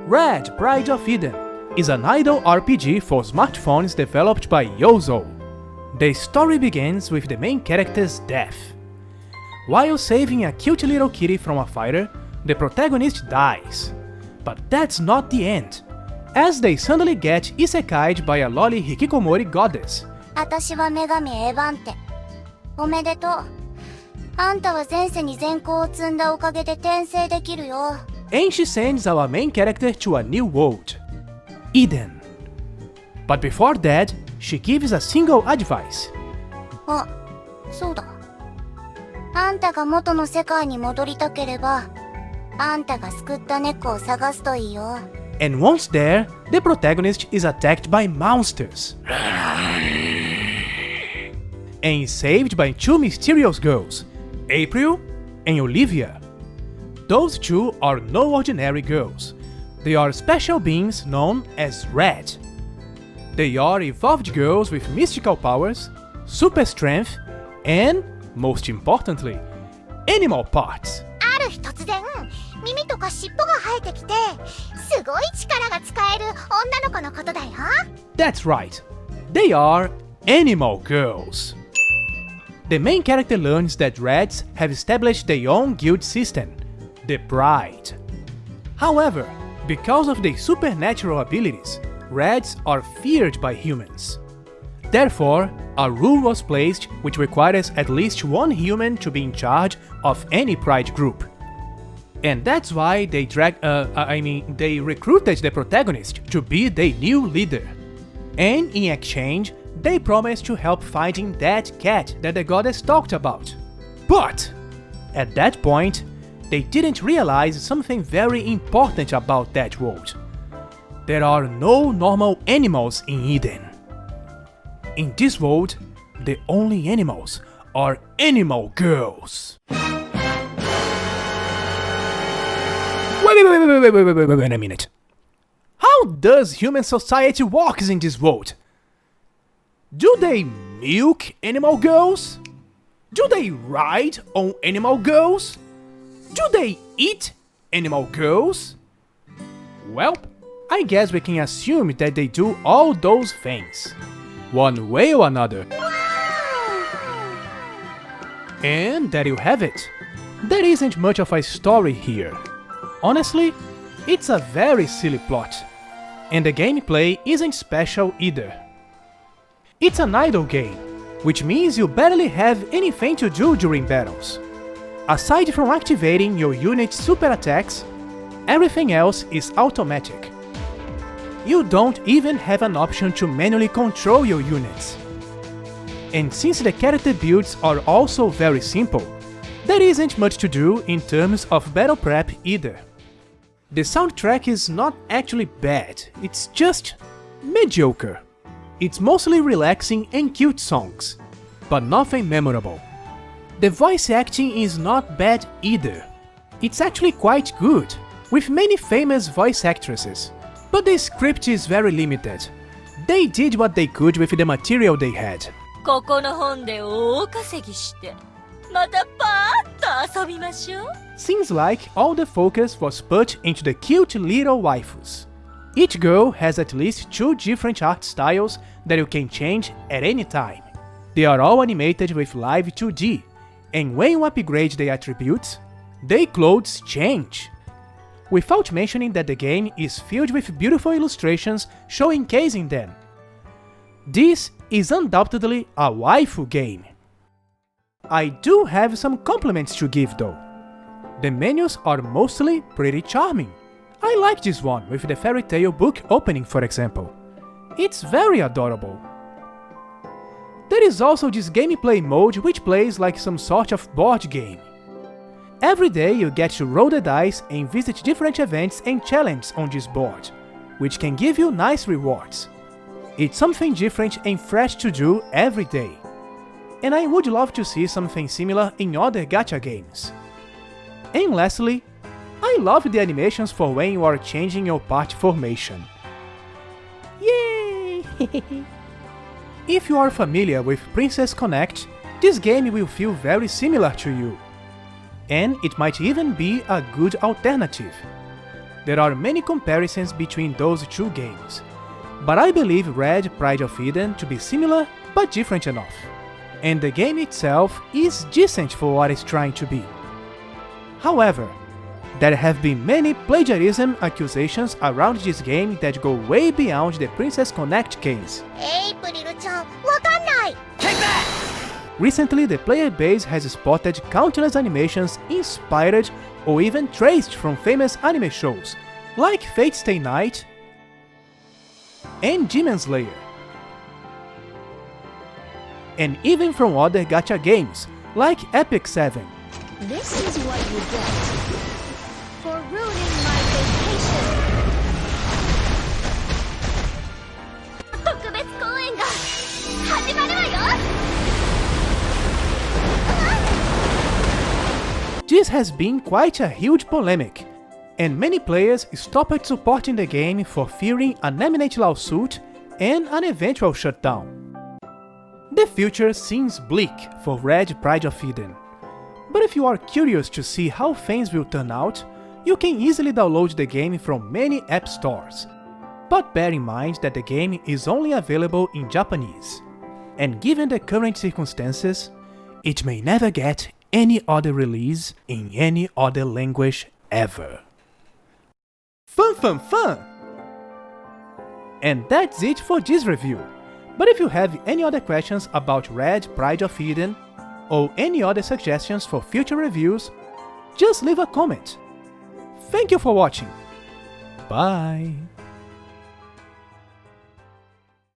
Red, Pride of Eden is an idle RPG for smartphones developed by Yozo. The story begins with the main character's death. While saving a cute little kitty from a fighter, the protagonist dies. But that's not the end, as they suddenly get isekai'd by a loli hikikomori goddess. 私は女神エヴァンテ。おめでとう。あんたは前世に善行を積んだおかげで転生できるよ。And she sends our main character to a new world, Eden. But before that, she gives a single advice. あ、そうだ。あんたが元の世界に戻りたければ、あんたが救った猫を探すといいよ。And once there, the protagonist is attacked by monsters and is saved by two mysterious girls, April and Olivia. Those two are no ordinary girls. They are special beings known as Red. They are evolved girls with mystical powers, super strength, and, most importantly, animal parts. ある日突然、耳とか尻尾が生えてきて、すごい力が使える女の子のことだよ。That's right. They are animal girls. The main character learns that Reds have established their own guild system, the Pride. However, because of their supernatural abilities, Reds are feared by humans. Therefore, a rule was placed which requires at least one human to be in charge of any Pride group. And that's why they recruited the protagonist to be their new leader. And in exchange, they promised to help finding that cat that the goddess talked about. But, at that point, they didn't realize something very important about that world. There are no normal animals in Eden. In this world, the only animals are animal girls. Wait a minute. How does human society works in this world? Do they milk animal girls? Do they ride on animal girls? Do they eat animal girls? Well, I guess we can assume that they do all those things, one way or another. And there you have it. There isn't much of a story here. Honestly, it's a very silly plot, and the gameplay isn't special either. It's an idle game, which means you barely have anything to do during battles. Aside from activating your unit's super attacks, everything else is automatic. You don't even have an option to manually control your units. And since the character builds are also very simple, there isn't much to do in terms of battle prep either. The soundtrack is not actually bad, it's just mediocre. It's mostly relaxing and cute songs, but nothing memorable. The voice acting is not bad either. It's actually quite good, with many famous voice actresses. But the script is very limited. They did what they could with the material they had. ここの本で大稼ぎして、またパーッと遊びましょう。 Seems like all the focus was put into the cute little waifus. Each girl has at least 2 different art styles that you can change at any time. They are all animated with live 2D, and when you upgrade their attributes, their clothes change. Without mentioning that the game is filled with beautiful illustrations showcasing them. This is undoubtedly a waifu game. I do have some compliments to give though. The menus are mostly pretty charming. I like this one with the fairy tale book opening, for example. It's very adorable. There is also this gameplay mode which plays like some sort of board game. Every day you get to roll the dice and visit different events and challenges on this board, which can give you nice rewards. It's something different and fresh to do every day. And I would love to see something similar in other gacha games. And lastly, I love the animations for when you are changing your party formation. Yay! If you are familiar with Princess Connect, this game will feel very similar to you. and it might even be a good alternative. There are many comparisons between those two games, but I believe Red Pride of Eden to be similar but different enough. And the game itself is decent for what it's trying to be. However, there have been many plagiarism accusations around this game that go way beyond the Princess Connect case. Recently, the player base has spotted countless animations inspired or even traced from famous anime shows, like Fate Stay Night and Demon Slayer, and even from other gacha games, like Epic 7. This is what you get for ruining my vacation. 特別公演が始まるわよ。 This has been quite a huge polemic, and many players stopped supporting the game for fearing an imminent lawsuit and an eventual shutdown. The future seems bleak for Red Pride of Eden, but if you are curious to see how things will turn out, you can easily download the game from many app stores. But bear in mind that the game is only available in Japanese, and given the current circumstances, it may never get any other release in any other language ever. Fun! And that's it for this review. But if you have any other questions about Red Pride of Eden, or any other suggestions for future reviews, just leave a comment. Thank you for watching. Bye!